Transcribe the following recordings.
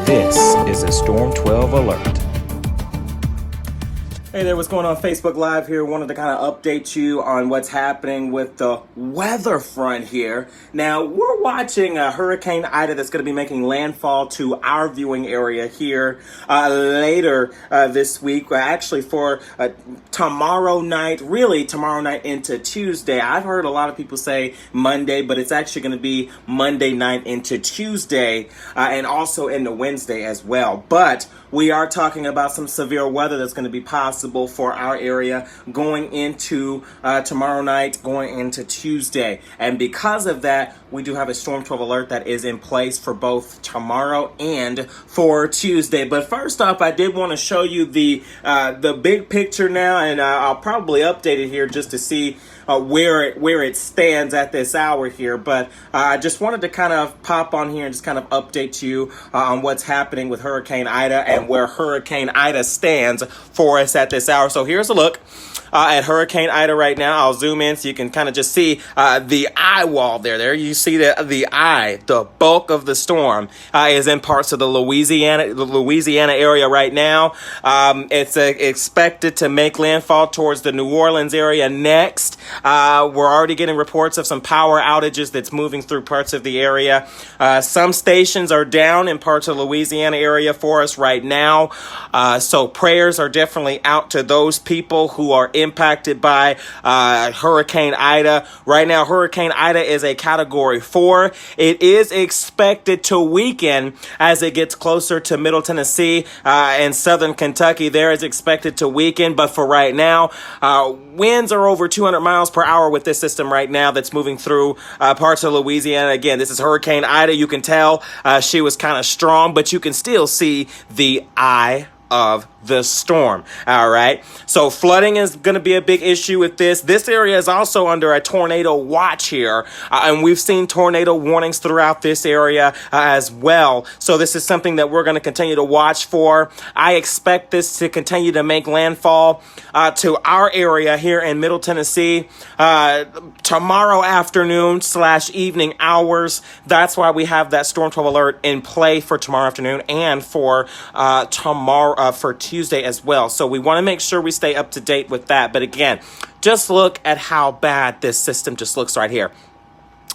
This is a Storm 12 alert. Hey there, what's going on? Facebook Live here. Wanted to kind of update you on what's happening with the weather front here. Now, we're watching Hurricane Ida that's going to be making landfall to our viewing area here later this week. Actually, for tomorrow night, really tomorrow night into Tuesday. I've heard a lot of people say Monday, but it's actually going to be Monday night into Tuesday and also into Wednesday as well. But we are talking about some severe weather that's going to be possible for our area going into tomorrow night, going into Tuesday. And because of that, we do have a Storm 12 alert that is in place for both tomorrow and for Tuesday. But first off, I did want to show you the big picture now, and I'll probably update it here just to see where it stands at this hour here. But I just wanted to kind of pop on here and just kind of update you on what's happening with Hurricane Ida and where Hurricane Ida stands for us at this hour. So here's a look at Hurricane Ida right now. I'll zoom in so you can kind of just see the eye wall there. There you see the eye, the bulk of the storm is in parts of the Louisiana area right now. It's expected to make landfall towards the New Orleans area next. We're already getting reports of some power outages that's moving through parts of the area. Some stations are down in parts of the Louisiana area for us right now. So prayers are definitely out to those people who are impacted by Hurricane Ida. Right now, Hurricane Ida is a Category 4. It is expected to weaken as it gets closer to Middle Tennessee and Southern Kentucky. There is expected to weaken, but for right now, winds are over 200 miles per hour with this system right now that's moving through parts of Louisiana. Again, this is Hurricane Ida. You can tell she was kind of strong, but you can still see the eye of the storm. All right. So flooding is going to be a big issue with this. This area is also under a tornado watch here. And we've seen tornado warnings throughout this area as well. So this is something that we're going to continue to watch for. I expect this to continue to make landfall to our area here in Middle Tennessee tomorrow afternoon / evening hours. That's why we have that Storm 12 alert in play for tomorrow afternoon and for for Tuesday as well. So we want to make sure we stay up to date with that. But again, just look at how bad this system just looks right here.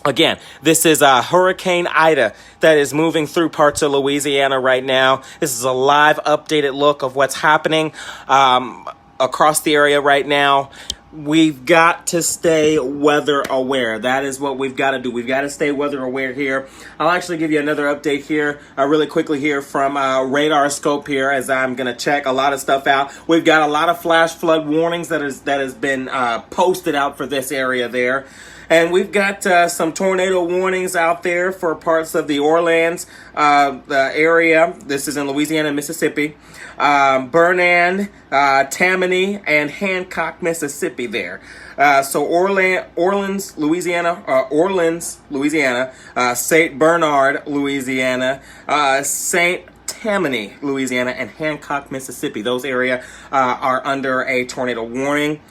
Again, this is Hurricane Ida that is moving through parts of Louisiana right now. This is a live updated look of what's happening across the area right now. We've got to stay weather aware. That is what we've got to do. We've got to stay weather aware here. I'll actually give you another update here really quickly here from Radar Scope here as I'm going to check a lot of stuff out. We've got a lot of flash flood warnings that has been posted out for this area there. And we've got some tornado warnings out there for parts of the Orleans the area. This is in Louisiana and Mississippi. Bernan, Tammany, and Hancock, Mississippi there. So Orleans, Louisiana, St. Bernard, Louisiana, St. Tammany, Louisiana, and Hancock, Mississippi. Those areas are under a tornado warning.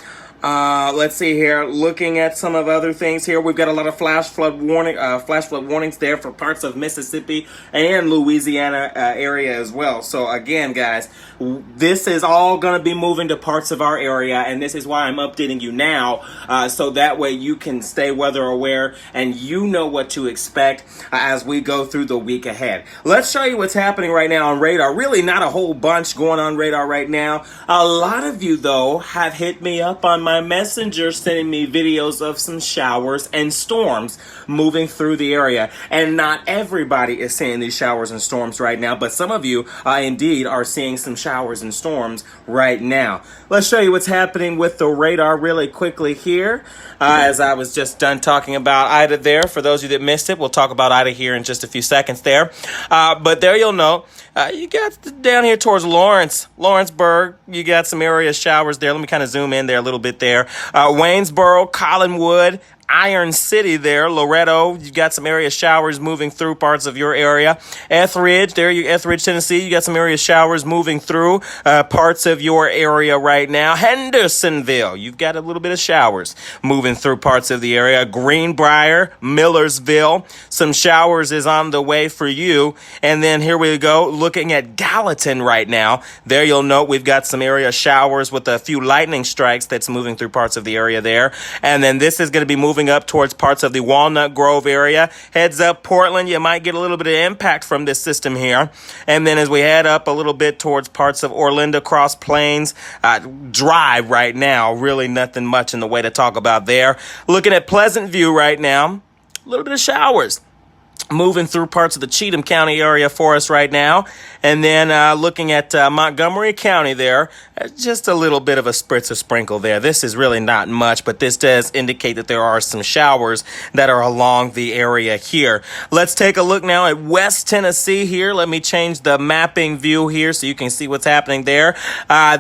Let's see here. Looking at some of other things here, we've got a lot of flash flood warnings there for parts of Mississippi and Louisiana area as well. So again, guys, this is all going to be moving to parts of our area, and this is why I'm updating you now, so that way you can stay weather aware and you know what to expect as we go through the week ahead. Let's show you what's happening right now on radar. Really not a whole bunch going on radar right now. A lot of you, though, have hit me up on my messenger sending me videos of some showers and storms moving through the area. And not everybody is seeing these showers and storms right now, but some of you indeed are seeing some showers and storms right now. Let's show you what's happening with the radar really quickly here. As I was just done talking about Ida there. For those of you that missed it, we'll talk about Ida here in just a few seconds there. But there you'll know. You got down here towards Lawrenceburg. You got some area showers there. Let me kind of zoom in there a little bit there. Waynesboro, Collinwood, Iron City there, Loretto, you got some area showers moving through parts of your area. Etheridge, Etheridge, Tennessee, you got some area showers moving through parts of your area right now. Hendersonville, you've got a little bit of showers moving through parts of the area. Greenbrier, Millersville, some showers is on the way for you. And then here we go, looking at Gallatin right now. There you'll note we've got some area showers with a few lightning strikes that's moving through parts of the area there. And then this is going to be moving up towards parts of the Walnut Grove area. Heads up, Portland, you might get a little bit of impact from this system here. And then as we head up a little bit towards parts of Orlando, Cross Plains, dry right now. Really nothing much in the way to talk about there. Looking at Pleasant View right now, a little bit of showers moving through parts of the Cheatham County area for us right now. And then looking at Montgomery County there, just a little bit of a spritz of sprinkle there. This is really not much, but this does indicate that there are some showers that are along the area here. Let's take a look now at West Tennessee here. Let me change the mapping view here so you can see what's happening there.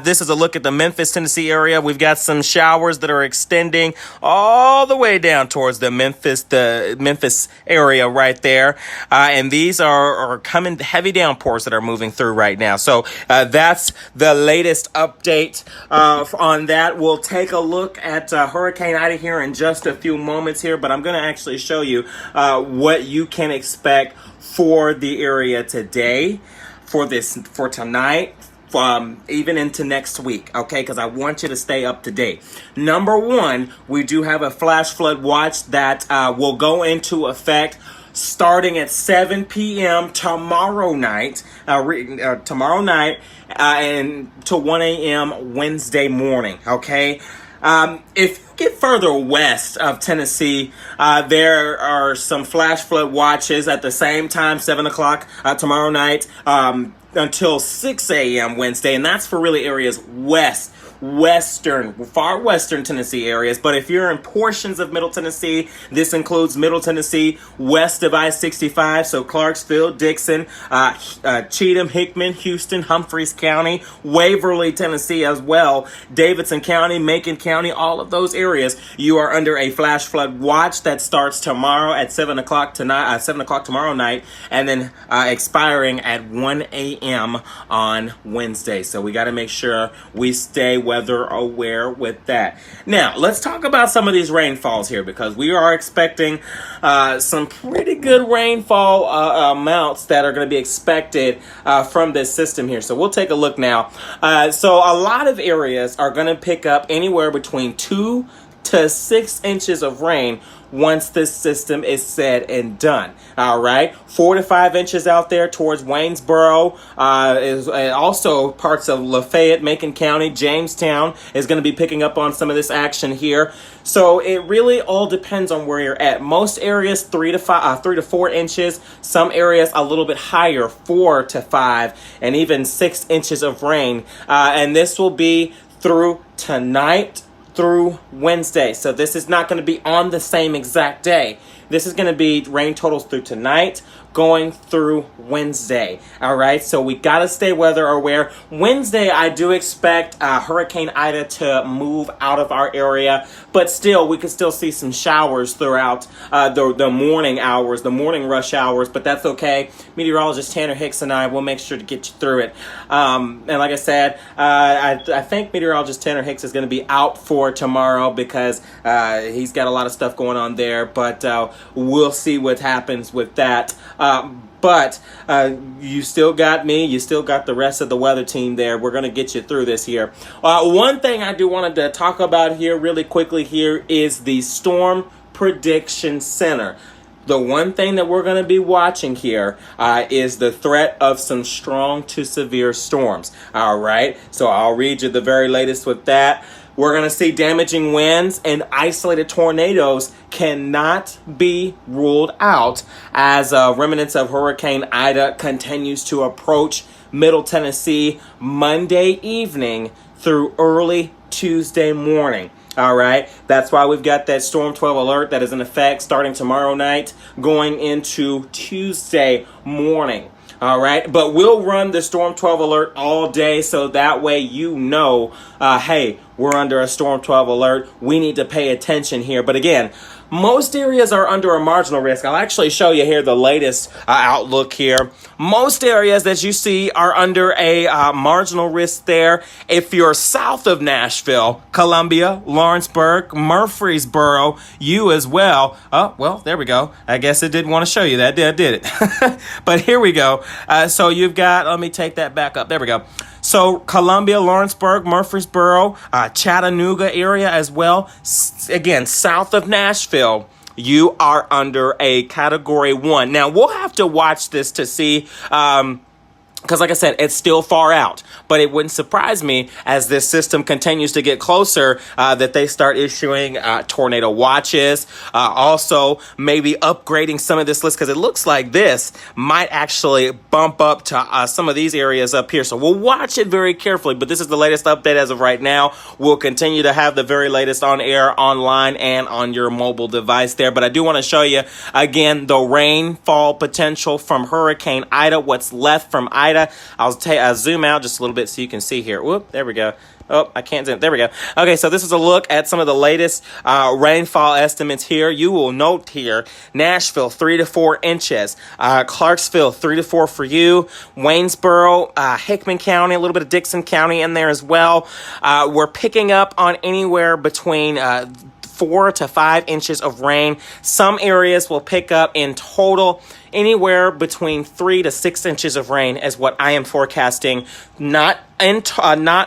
This is a look at the Memphis, Tennessee area. We've got some showers that are extending all the way down towards the Memphis area right there. And these are coming heavy downpours that are moving through right now. So that's the latest update on that. We'll take a look at Hurricane Ida here in just a few moments here, but I'm going to actually show you what you can expect for the area today, for tonight, even into next week, okay? Because I want you to stay up to date. Number one, we do have a flash flood watch that will go into effect starting at 7 p.m. tomorrow night, and to 1 a.m. Wednesday morning, okay? If you get further west of Tennessee, there are some flash flood watches at the same time, 7 o'clock tomorrow night, until 6 a.m. Wednesday, and that's for really areas far western Tennessee areas. But if you're in portions of Middle Tennessee, this includes Middle Tennessee, west of I-65, so Clarksville, Dixon, Cheatham, Hickman, Houston, Humphreys County, Waverly, Tennessee as well, Davidson County, Macon County, all of those areas, you are under a flash flood watch that starts tomorrow at 7 o'clock tomorrow night, and then expiring at 1 a.m. on Wednesday. So we got to make sure we stay weather aware with that. Now, let's talk about some of these rainfalls here, because we are expecting some pretty good rainfall amounts that are going to be expected from this system here. So we'll take a look now. So a lot of areas are going to pick up anywhere between 2 to 6 inches of rain once this system is said and done. All right, 4 to 5 inches out there towards Waynesboro, is also parts of Lafayette, Macon County, Jamestown is going to be picking up on some of this action here. So it really all depends on where you're at. Most areas 3 to 4 inches. Some areas a little bit higher, 4 to 5, and even 6 inches of rain. And this will be through tonight through Wednesday. So this is not going to be on the same exact day. This is going to be rain totals through tonight, going through Wednesday. All right, so we got to stay weather aware. Wednesday, I do expect Hurricane Ida to move out of our area, but still, we could still see some showers throughout the morning hours, the morning rush hours, but that's okay. Meteorologist Tanner Hicks and I will make sure to get you through it. And like I said, I think meteorologist Tanner Hicks is going to be out for tomorrow because he's got a lot of stuff going on there, but we'll see what happens with that. But you still got me. You still got the rest of the weather team there. We're going to get you through this here. One thing I do wanted to talk about here really quickly here is the Storm Prediction Center. The one thing that we're going to be watching here is the threat of some strong to severe storms. All right. So I'll read you the very latest with that. We're going to see damaging winds and isolated tornadoes cannot be ruled out as remnants of Hurricane Ida continues to approach Middle Tennessee Monday evening through early Tuesday morning. All right, that's why we've got that Storm 12 alert that is in effect starting tomorrow night, going into Tuesday morning. All right, but we'll run the Storm 12 alert all day, so that way you know, hey, we're under a Storm 12 alert. We need to pay attention here. But again, most areas are under a marginal risk. I'll actually show you here the latest outlook here. Most areas that you see are under a marginal risk there. If you're south of Nashville, Columbia, Lawrenceburg, Murfreesboro, you as well. Oh, well, there we go. I guess it didn't want to show you that, did it? But here we go. So you've got, let me take that back up. There we go. So Columbia, Lawrenceburg, Murfreesboro, Chattanooga area as well. Again, south of Nashville, you are under a Category 1. Now, we'll have to watch this to see, because like I said, it's still far out. But it wouldn't surprise me as this system continues to get closer that they start issuing tornado watches. Also, maybe upgrading some of this list, because it looks like this might actually bump up to some of these areas up here. So we'll watch it very carefully. But this is the latest update as of right now. We'll continue to have the very latest on air, online, and on your mobile device there. But I do want to show you, again, the rainfall potential from Hurricane Ida, what's left from Ida. I'll zoom out just a little bit so you can see here. Whoop, there we go. Oh, I can't zoom. There we go. Okay, so this is a look at some of the latest rainfall estimates here. You will note here, Nashville, 3 to 4 inches. Clarksville, 3 to 4 for you. Waynesboro, Hickman County, a little bit of Dixon County in there as well. We're picking up on anywhere between 4 to 5 inches of rain. Some areas will pick up in total anywhere between 3 to 6 inches of rain is what I am forecasting. Not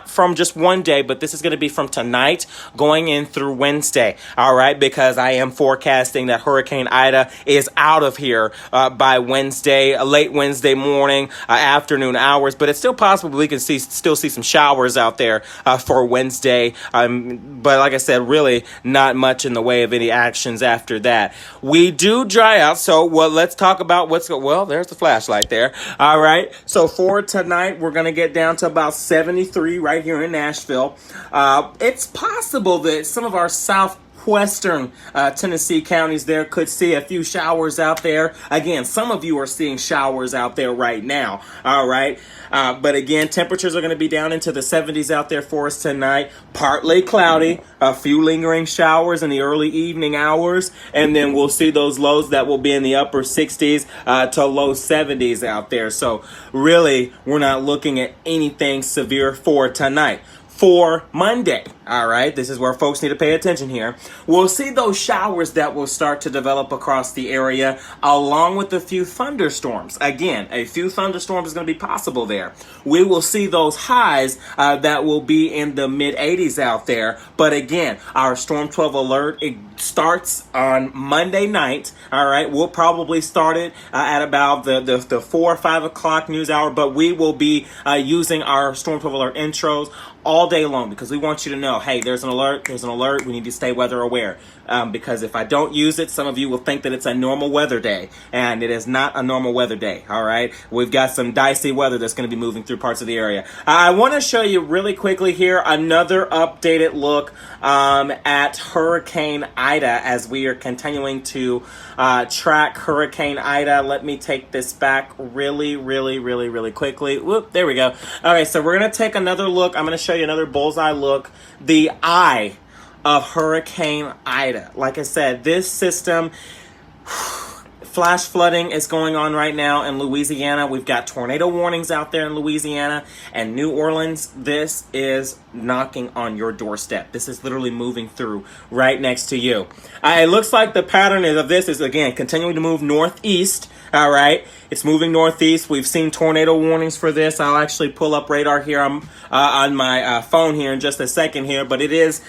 from just one day, but this is going to be from tonight going in through Wednesday. All right, because I am forecasting that Hurricane Ida is out of here by Wednesday, late Wednesday morning, afternoon hours. But it's still possible we can still see some showers out there for Wednesday. But like I said, really not much in the way of any actions after that. We do dry out, so let's talk about there's the flashlight there. All right, so for tonight, we're going to get down to about 73 right here in Nashville. It's possible that some of our southwestern Tennessee counties there could see a few showers out there. Again, some of you are seeing showers out there right now. All right. But again, temperatures are going to be down into the 70s out there for us tonight. Partly cloudy, a few lingering showers in the early evening hours, and then we'll see those lows that will be in the upper 60s to low 70s out there. So really, we're not looking at anything severe for tonight. For Monday, all right, this is where folks need to pay attention here. We'll see those showers that will start to develop across the area, along with a few thunderstorms. Again, a few thunderstorms is going to be possible there. We will see those highs that will be in the mid-80s out there. But again, our Storm 12 alert, it starts on Monday night. All right, we'll probably start it at about the 4 or 5 o'clock news hour, but we will be using our Storm 12 alert intros all day long, because we want you to know, hey, there's an alert, we need to stay weather aware. Because if I don't use it, some of you will think that it's a normal weather day, and it is not a normal weather day, all right? We've got some dicey weather that's going to be moving through parts of the area. I want to show you really quickly here another updated look at Hurricane Ida as we are continuing to track Hurricane Ida. Let me take this back really quickly. Whoop, there we go. Okay, so we're going to take another look. I'm going to show you another bullseye look. The eye of Hurricane Ida. Like I said, this system, flash flooding is going on right now in Louisiana. We've got tornado warnings out there in Louisiana and New Orleans. This is knocking on your doorstep. This is literally moving through right next to you. It looks like the pattern of this is, again, continuing to move northeast. All right, it's moving northeast. We've seen tornado warnings for this. I'll actually pull up radar here on my phone here in just a second here, but it is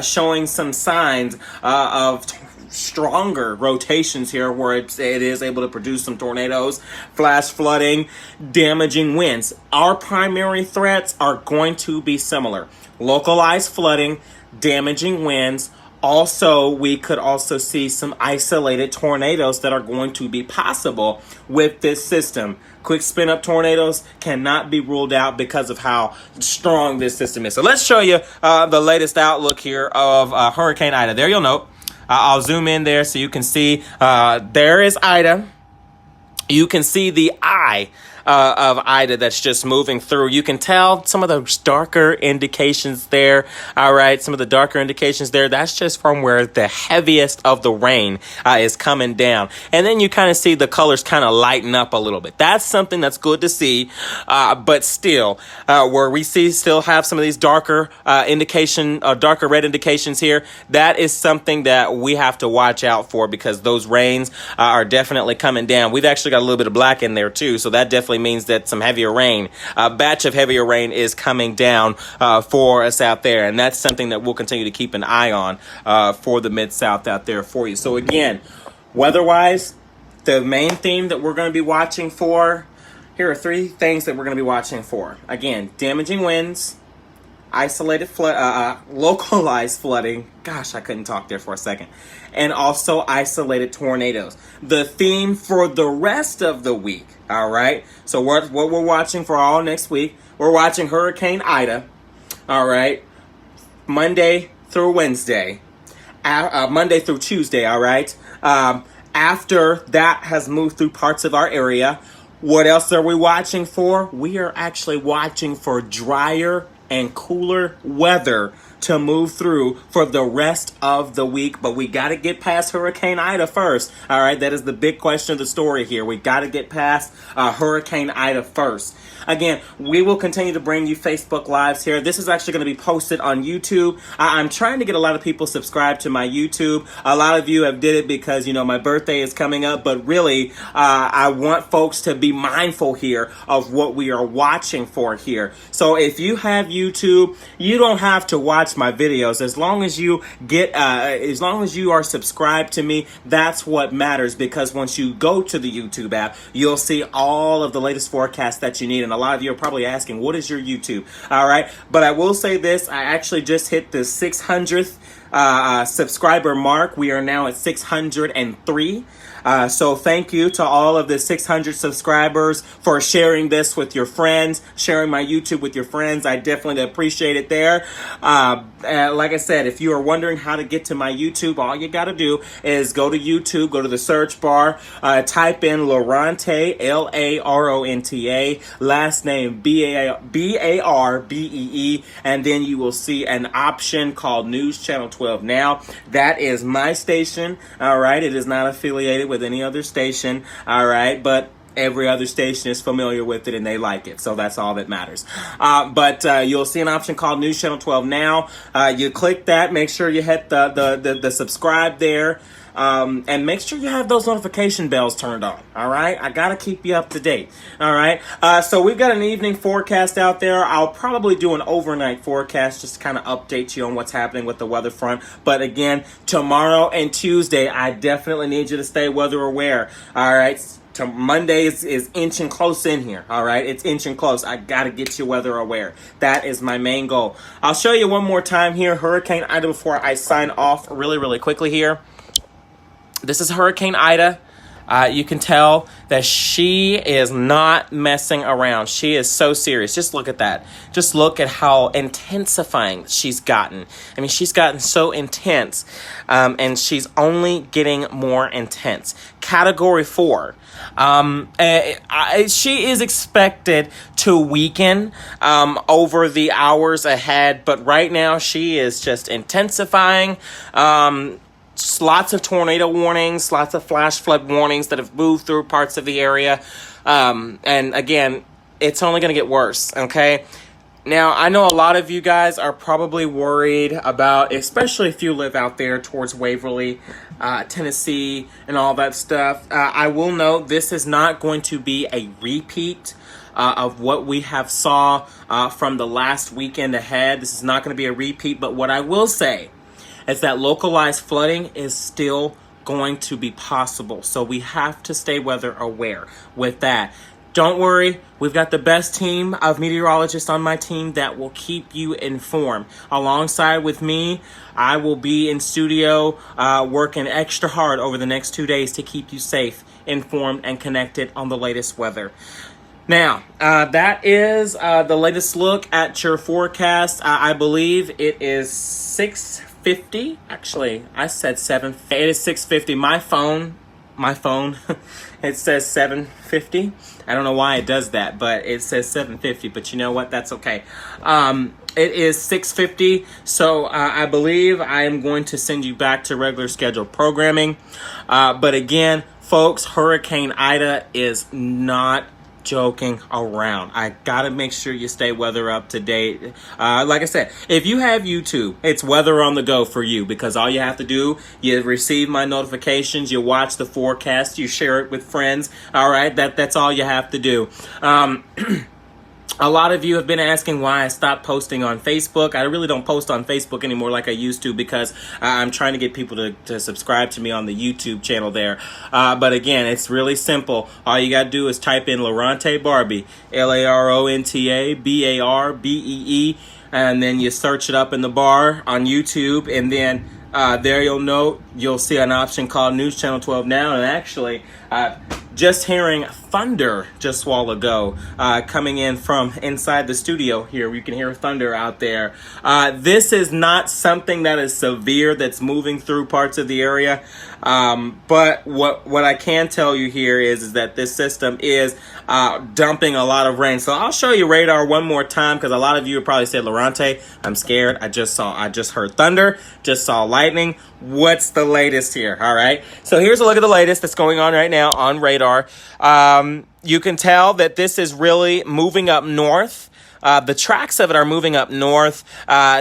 showing some signs of stronger rotations here where it is able to produce some tornadoes, flash flooding, damaging winds. Our primary threats are going to be similar. Localized flooding, damaging winds. Also, we could also see some isolated tornadoes that are going to be possible with this system. Quick spin up tornadoes cannot be ruled out because of how strong this system is. So let's show you the latest outlook here of Hurricane Ida. There you'll note. I'll zoom in there so you can see there is Ida. You can see the eye of Ida that's just moving through. You can tell some of those darker indications there. All right, some of the darker indications there. That's just from where the heaviest of the rain is coming down. And then you kind of see the colors kind of lighten up a little bit. That's something that's good to see. But still, where we still have some of these darker darker red indications here, that is something that we have to watch out for, because those rains are definitely coming down. We've actually got a little bit of black in there too, so that definitely means that some heavier rain, a batch of heavier rain is coming down for us out there, and that's something that we'll continue to keep an eye on for the Mid-South out there for you. So again, weather-wise, the main theme that we're going to be watching for, here are 3 things that we're going to be watching for. Again, damaging winds, isolated localized flooding. Gosh, I couldn't talk there for a second. And also isolated tornadoes. The theme for the rest of the week, all right? So what we're watching for all next week, we're watching Hurricane Ida, all right? Monday through Wednesday. Monday through Tuesday, all right? After that has moved through parts of our area, what else are we watching for? We are actually watching for drier and cooler weather to move through for the rest of the week. But we got to get past Hurricane Ida first. All right, that is the big question of the story here. We got to get past Hurricane Ida first. Again, we will continue to bring you Facebook Lives here. This is actually going to be posted on YouTube. I'm trying to get a lot of people subscribed to my YouTube. A lot of you have did it because, my birthday is coming up. But really, I want folks to be mindful here of what we are watching for here. So if you have YouTube, you don't have to watch my videos. As long as you are subscribed to me, that's what matters. Because once you go to the YouTube app, you'll see all of the latest forecasts that you need. And a lot of you are probably asking, what is your YouTube? All right. But I will say this. I actually just hit the 600th subscriber mark. We are now at 603. So thank you to all of the 600 subscribers for sharing this with your friends, sharing my YouTube with your friends. I definitely appreciate it there. Like I said, if you are wondering how to get to my YouTube, all you got to do is go to YouTube, go to the search bar, type in Laronte, Laronta, last name Barbee, and then you will see an option called News Channel 12 Now. That is my station. All right. It is not affiliated with any other station. All right. But every other station is familiar with it and they like it. So that's all that matters. But you'll see an option called News Channel 12 Now. You click that. Make sure you hit the subscribe there. And make sure you have those notification bells turned on. All right. I got to keep you up to date. All right. So we've got an evening forecast out there. I'll probably do an overnight forecast just to kind of update you on what's happening with the weather front. But again, tomorrow and Tuesday, I definitely need you to stay weather aware. All right. Monday is inching close in here. All right. It's inching close. I got to get you weather aware. That is my main goal. I'll show you one more time here. Hurricane Ida before I sign off really, really quickly here. This is Hurricane Ida. You can tell that she is not messing around. She is so serious. Just look at that. Just look at how intensifying she's gotten. I mean, she's gotten so intense, and she's only getting more intense. Category 4. She is expected to weaken over the hours ahead, but right now she is just intensifying. Lots of tornado warnings, lots of flash flood warnings that have moved through parts of the area. And again, it's only going to get worse, okay? Now, I know a lot of you guys are probably worried about, especially if you live out there towards Waverly, Tennessee, and all that stuff. I will note this is not going to be a repeat of what we have saw from the last weekend ahead. This is not going to be a repeat, but what I will say is that localized flooding is still going to be possible. So we have to stay weather aware with that. Don't worry, we've got the best team of meteorologists on my team that will keep you informed. Alongside with me, I will be in studio working extra hard over the next 2 days to keep you safe, informed, and connected on the latest weather. Now, that is the latest look at your forecast. I believe it is 6:50. Actually, I said 7. It is 6:50. My phone my phone, it says 7:50. I don't know why it does that, but it says 7:50. But you know what? That's okay. It is 6:50, so I believe I am going to send you back to regular scheduled programming. But again, folks, Hurricane Ida is not joking around. I gotta make sure you stay weather up to date. Like I said, if you have YouTube, it's weather on the go for you, because all you have to do, you receive my notifications, you watch the forecast, you share it with friends. All right, that's all you have to do. A lot of you have been asking why I stopped posting on Facebook. I really don't post on Facebook anymore like I used to, because I'm trying to get people to subscribe to me on the YouTube channel there. But again, it's really simple. All you got to do is type in Laronte Barbee, Laronta Barbee, and then you search it up in the bar on YouTube, and then there you'll see an option called News Channel 12 Now. And actually, just hearing thunder just a while ago coming in from inside the studio here. You can hear thunder out there. This is not something that is severe that's moving through parts of the area. But what I can tell you here is that this system is dumping a lot of rain. So I'll show you radar one more time, because a lot of you have probably said, Laronte, I'm scared. I just heard thunder, just saw lightning. What's the latest here? All right. So here's a look at the latest that's going on right now on radar. You can tell that this is really moving up north. The tracks of it are moving up north.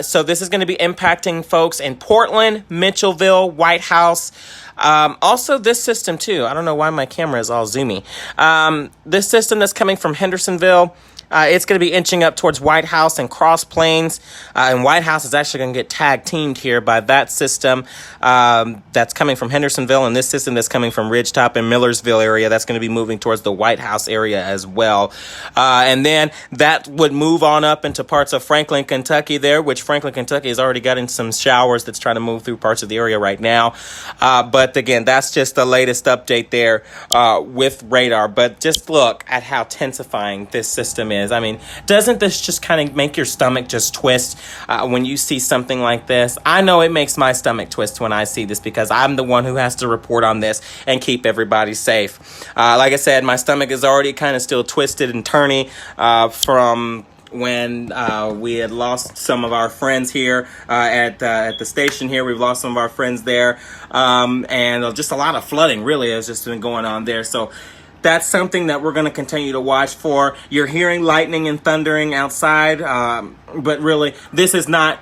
So this is going to be impacting folks in Portland, Mitchellville, White House. Also this system too. I don't know why my camera is all zoomy. This system that's coming from Hendersonville, it's going to be inching up towards White House and Cross Plains. And White House is actually going to get tag teamed here by that system that's coming from Hendersonville, and this system that's coming from Ridgetop and Millersville area. That's going to be moving towards the White House area as well. And then that would move on up into parts of Franklin, Kentucky there, which Franklin, Kentucky has already gotten some showers that's trying to move through parts of the area right now. But again, that's just the latest update there with radar. But just look at how tensifying this system is. I mean, doesn't this just kind of make your stomach just twist when you see something like this? I know it makes my stomach twist when I see this, because I'm the one who has to report on this and keep everybody safe. Like I said, my stomach is already kind of still twisted and turny from when we had lost some of our friends here at the station here. We've lost some of our friends there, and just a lot of flooding really has just been going on there. So that's something that we're going to continue to watch for. You're hearing lightning and thundering outside, but really, this is not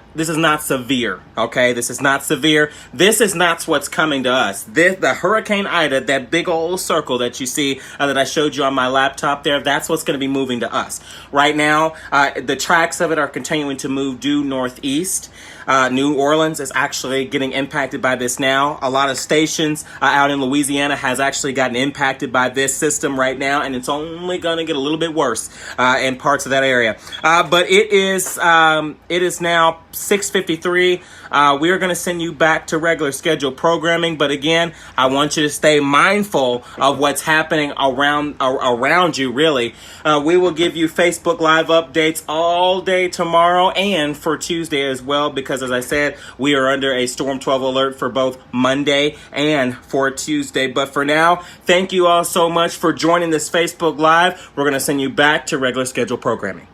severe. Okay, this is not severe. This is not what's coming to us. The Hurricane Ida, that big old circle that you see that I showed you on my laptop there, that's what's going to be moving to us right now. The tracks of it are continuing to move due northeast. New Orleans is actually getting impacted by this now. A lot of stations out in Louisiana has actually gotten impacted by this system right now, and it's only going to get a little bit worse in parts of that area. But it is now 6:53. We are going to send you back to regular scheduled programming, but again, I want you to stay mindful of what's happening around you. Really, we will give you Facebook Live updates all day tomorrow and for Tuesday as well, because as I said, we are under a Storm 12 alert for both Monday and for Tuesday. But for now, thank you all so much for joining this Facebook Live. We're going to send you back to regular scheduled programming.